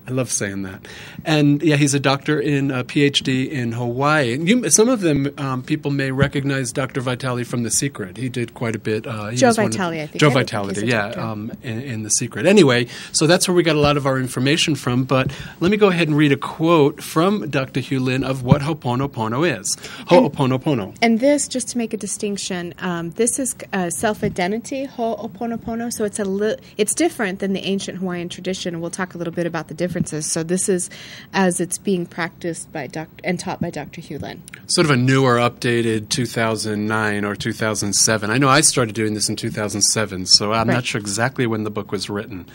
I love saying that. And yeah, he's a doctor in a PhD in Hawaii. Some of them, people may recognize Dr. Vitale from The Secret. He did quite a bit. Joe Vitale, I think. Joe Vitale, yeah, in The Secret. Anyway, so that's where we got a lot of our information from. But let me go ahead and read a quote from Dr. Hew Len of what HoOponopono is. HoOponopono. And this, just to make a distinction, this is self-identity, HoOponopono. So it's different than the ancient Hawaiian tradition. We'll talk a little bit about the differences. So this is as it's being practiced by and taught by Dr. Hew Len. Sort of a newer, updated 2009 or 2007. I know I started doing this in 2007, so I'm not sure exactly when the book was written.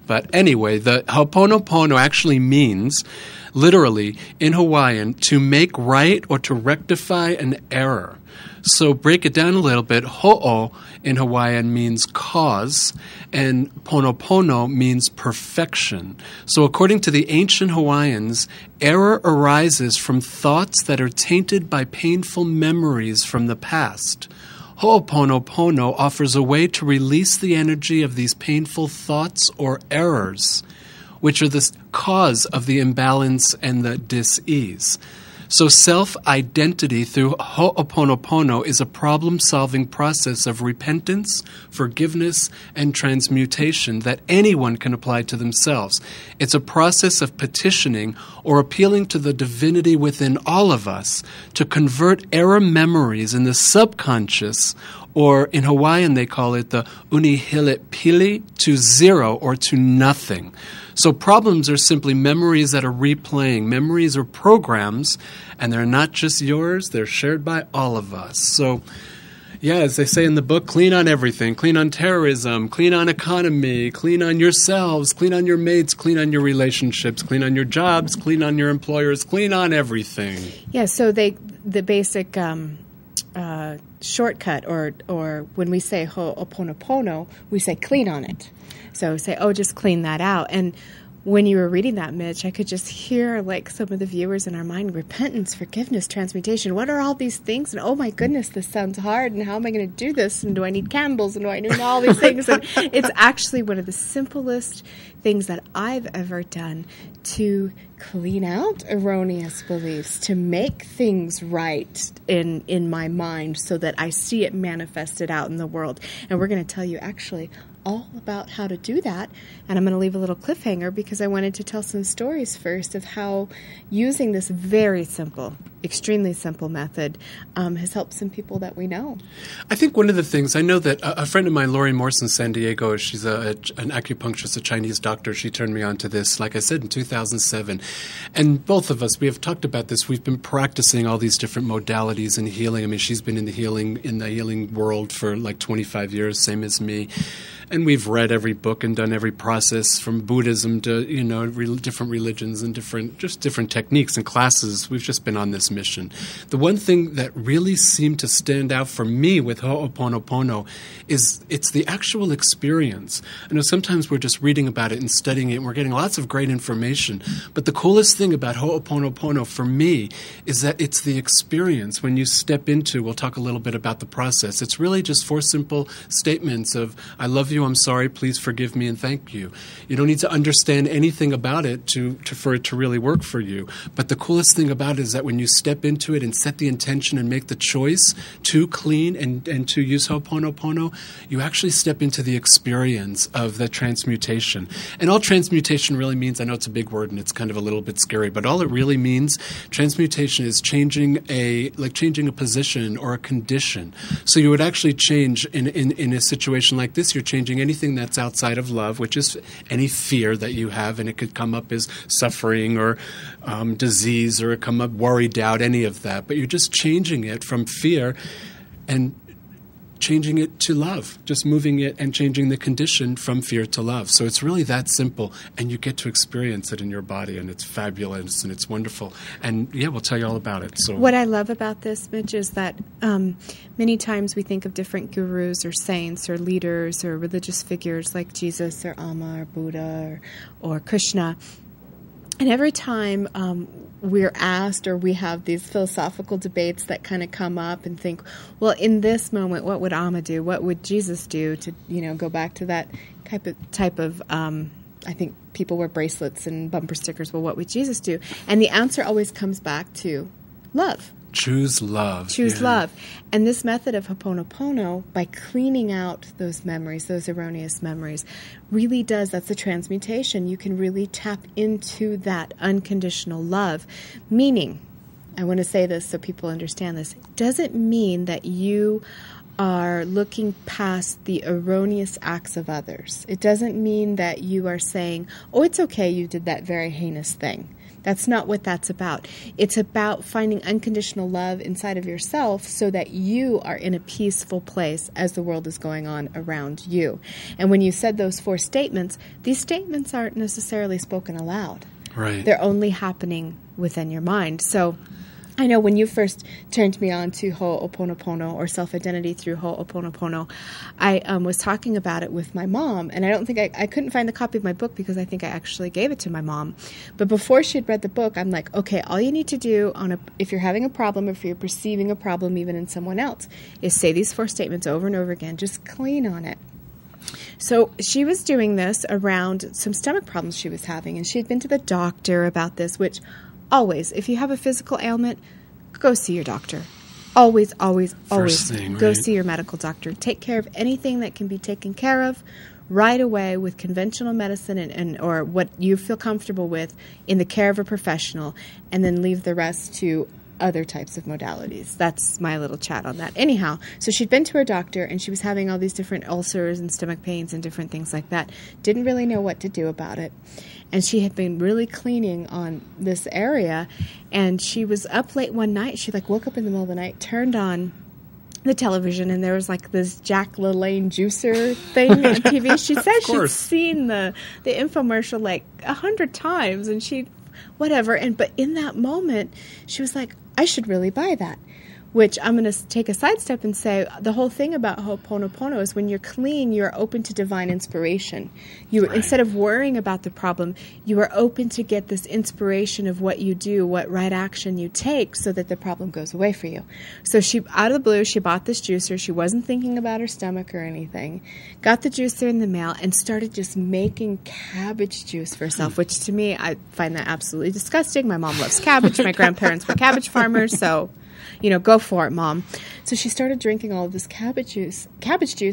But anyway, the HoOponopono actually means, literally, in Hawaiian, to make right or to rectify an error. So break it down a little bit. Ho'o in Hawaiian means cause, and ponopono means perfection. So according to the ancient Hawaiians, error arises from thoughts that are tainted by painful memories from the past. HoOponopono offers a way to release the energy of these painful thoughts or errors, which are the cause of the imbalance and the dis-ease. So self-identity through HoOponopono is a problem-solving process of repentance, forgiveness, and transmutation that anyone can apply to themselves. It's a process of petitioning or appealing to the divinity within all of us to convert error memories in the subconscious, or in Hawaiian they call it the unihilipili, to zero or to nothing. So problems are simply memories that are replaying. Memories are programs, and they're not just yours, they're shared by all of us. So, yeah, as they say in the book, clean on everything. Clean on terrorism, clean on economy, clean on yourselves, clean on your mates, clean on your relationships, clean on your jobs, clean on your employers, clean on everything. Yeah, so the basic shortcut, or when we say HoOponopono, we say clean on it. So say, just clean that out. And when you were reading that, Mitch, I could just hear like some of the viewers in our mind, repentance, forgiveness, transmutation. What are all these things? And oh my goodness, this sounds hard. And how am I going to do this? And do I need candles? And do I need all these things? And it's actually one of the simplest things that I've ever done to clean out erroneous beliefs, to make things right in my mind so that I see it manifested out in the world. And we're going to tell you actually all about how to do that. And I'm going to leave a little cliffhanger because I wanted to tell some stories first of how using this very simple, extremely simple method has helped some people that we know. I think one of the things, I know that a friend of mine, Lori Morse in San Diego, she's an acupuncturist, a Chinese doctor. She turned me on to this, like I said, in 2007. And both of us, we have talked about this. We've been practicing all these different modalities in healing. I mean, she's been in the healing world for like 25 years, same as me. And we've read every book and done every process from Buddhism to, different religions and different techniques and classes. We've just been on this mission. The one thing that really seemed to stand out for me with HoOponopono is it's the actual experience. I know sometimes we're just reading about it and studying it and we're getting lots of great information. But the coolest thing about HoOponopono for me is that it's the experience when you step into, we'll talk a little bit about the process. It's really just 4 simple statements of, I love you, I'm sorry, please forgive me, and thank you. You don't need to understand anything about it for it to really work for you. But the coolest thing about it is that when you step into it and set the intention and make the choice to clean and to use HoOponopono, you actually step into the experience of the transmutation. And all transmutation really means, I know it's a big word and it's kind of a little bit scary, but all it really means, transmutation is changing a position or a condition. So you would actually change in a situation like this, you're changing anything that's outside of love, which is any fear that you have, and it could come up as suffering or disease, or it come up worry, doubt, any of that. But you're just changing it from fear and changing it to love, just moving it and changing the condition from fear to love. So it's really that simple, and you get to experience it in your body, and it's fabulous and it's wonderful. And yeah, we'll tell you all about it. So what I love about this, Mitch, is that many times we think of different gurus or saints or leaders or religious figures like Jesus or Amma or Buddha or Krishna. And every time we're asked, or we have these philosophical debates that kind of come up and think, well, in this moment, what would Amma do? What would Jesus do? To go back to that type of I think people wear bracelets and bumper stickers. Well, what would Jesus do? And the answer always comes back to love. Choose love. Choose love. And this method of Ho'oponopono, by cleaning out those memories, those erroneous memories, really does, that's the transmutation. You can really tap into that unconditional love. Meaning, I want to say this so people understand this, doesn't mean that you are looking past the erroneous acts of others. It doesn't mean that you are saying, oh, it's okay, you did that very heinous thing. That's not what that's about. It's about finding unconditional love inside of yourself so that you are in a peaceful place as the world is going on around you. And when you said those 4 statements, these statements aren't necessarily spoken aloud. Right. They're only happening within your mind. So I know when you first turned me on to Ho'oponopono or self-identity through Ho'oponopono, I was talking about it with my mom, and I don't think I couldn't find the copy of my book because I think I actually gave it to my mom. But before she'd read the book, I'm like, okay, all you need to do if you're having a problem or if you're perceiving a problem even in someone else is say these 4 statements over and over again. Just clean on it. So she was doing this around some stomach problems she was having, and she had been to the doctor about this, which always, if you have a physical ailment, go see your doctor. Always, always, always go see your medical doctor. Take care of anything that can be taken care of right away with conventional medicine and or what you feel comfortable with in the care of a professional, and then leave the rest to other types of modalities. That's my little chat on that. Anyhow, so she'd been to her doctor, and she was having all these different ulcers and stomach pains and different things like that. Didn't really know what to do about it. And she had been really cleaning on this area, and she was up late one night. She woke up in the middle of the night, turned on the television, and there was this Jack LaLanne juicer thing on TV. She said she'd seen the infomercial 100 times, and whatever. But in that moment, she was like, I should really buy that. Which I'm going to take a sidestep and say the whole thing about Ho'oponopono is when you're clean, you're open to divine inspiration. Instead of worrying about the problem, you are open to get this inspiration of what you do, what right action you take so that the problem goes away for you. So she, out of the blue, she bought this juicer. She wasn't thinking about her stomach or anything. Got the juicer in the mail and started just making cabbage juice for herself, which to me, I find that absolutely disgusting. My mom loves cabbage. My grandparents were cabbage farmers, so go for it, Mom. So she started drinking all of this cabbage juice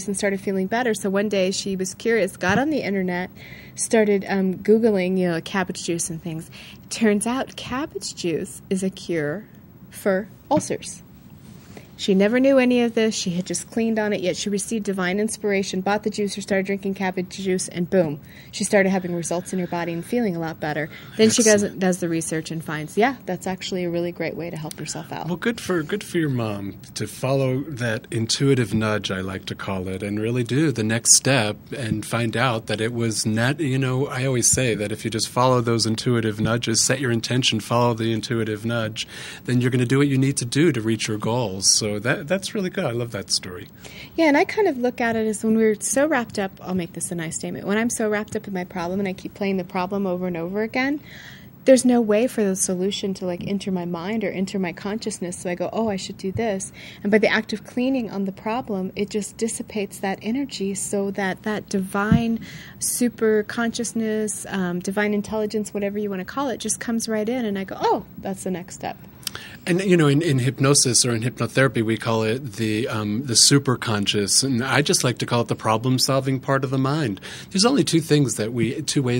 and started feeling better. So one day she was curious, got on the internet, started Googling, cabbage juice and things. Turns out cabbage juice is a cure for ulcers. She never knew any of this. She had just cleaned on it, yet she received divine inspiration, bought the juicer, started drinking cabbage juice, and boom, she started having results in her body and feeling a lot better. Then she does the research and finds, that's actually a really great way to help yourself out. Well, good for your mom to follow that intuitive nudge, I like to call it, and really do the next step and find out that it was not, I always say that if you just follow those intuitive nudges, set your intention, follow the intuitive nudge, then you're going to do what you need to do to reach your goals. So that's really good. I love that story. Yeah, and I kind of look at it as when we're so wrapped up, I'll make this a nice statement, when I'm so wrapped up in my problem and I keep playing the problem over and over again, there's no way for the solution to enter my mind or enter my consciousness. So I go, I should do this. And by the act of cleaning on the problem, it just dissipates that energy so that divine super consciousness, divine intelligence, whatever you want to call it, just comes right in. And I go, that's the next step. And in hypnosis or in hypnotherapy, we call it the superconscious, and I just like to call it the problem-solving part of the mind. There's only two ways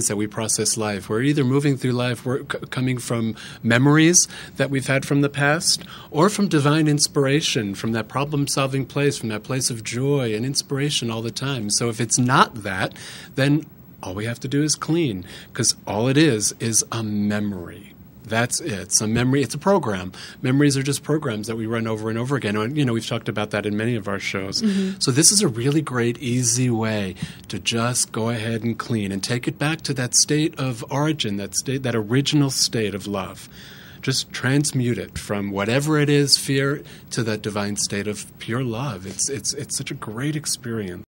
that we process life. We're either moving through life, we're coming from memories that we've had from the past, or from divine inspiration, from that problem-solving place, from that place of joy and inspiration all the time. So if it's not that, then all we have to do is clean, because all it is a memory. That's it. It's a memory. It's a program. Memories are just programs that we run over and over again. And, we've talked about that in many of our shows. Mm-hmm. So this is a really great, easy way to just go ahead and clean and take it back to that state of origin, that original state of love. Just transmute it from whatever it is, fear, to that divine state of pure love. It's such a great experience.